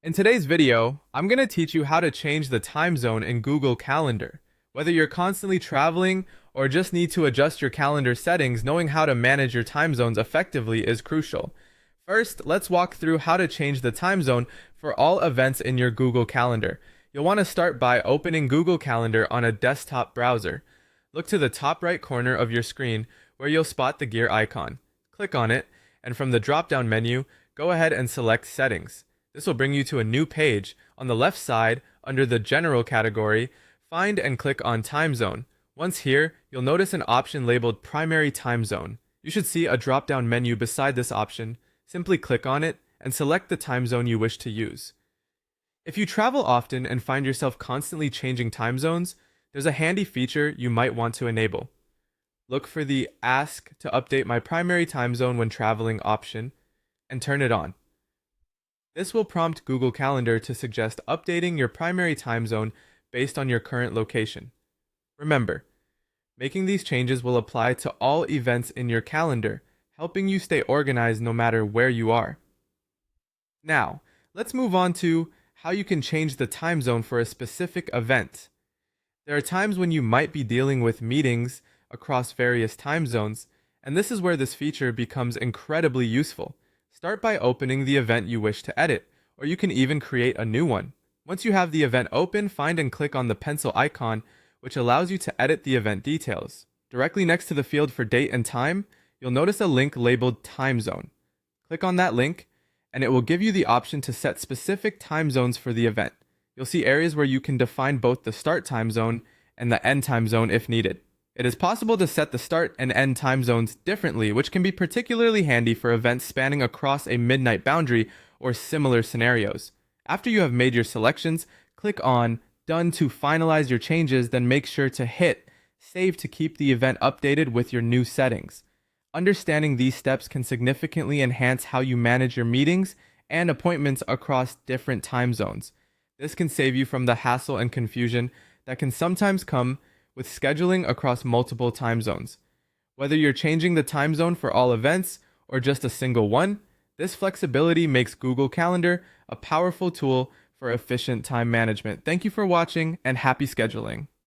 In today's video, I'm going to teach you how to change the time zone in Google Calendar. Whether you're constantly traveling or just need to adjust your calendar settings, knowing how to manage your time zones effectively is crucial. First, let's walk through how to change the time zone for all events in your Google Calendar. You'll want to start by opening Google Calendar on a desktop browser. Look to the top right corner of your screen where you'll spot the gear icon. Click on it, and from the drop-down menu, go ahead and select Settings. This will bring you to a new page. On the left side, under the General category, find and click on Time Zone. Once here, you'll notice an option labeled Primary Time Zone. You should see a drop-down menu beside this option. Simply click on it and select the time zone you wish to use. If you travel often and find yourself constantly changing time zones, there's a handy feature you might want to enable. Look for the Ask to update my primary time zone when traveling option and turn it on. This will prompt Google Calendar to suggest updating your primary time zone based on your current location. Remember, making these changes will apply to all events in your calendar, helping you stay organized no matter where you are. Now, let's move on to how you can change the time zone for a specific event. There are times when you might be dealing with meetings across various time zones, and this is where this feature becomes incredibly useful. Start by opening the event you wish to edit, or you can even create a new one. Once you have the event open, find and click on the pencil icon, which allows you to edit the event details. Directly next to the field for date and time, you'll notice a link labeled Time Zone. Click on that link, and it will give you the option to set specific time zones for the event. You'll see areas where you can define both the start time zone and the end time zone if needed. It is possible to set the start and end time zones differently, which can be particularly handy for events spanning across a midnight boundary or similar scenarios. After you have made your selections, click on Done to finalize your changes, then make sure to hit Save to keep the event updated with your new settings. Understanding these steps can significantly enhance how you manage your meetings and appointments across different time zones. This can save you from the hassle and confusion that can sometimes come with scheduling across multiple time zones. Whether you're changing the time zone for all events or just a single one, this flexibility makes Google Calendar a powerful tool for efficient time management. Thank you for watching and happy scheduling.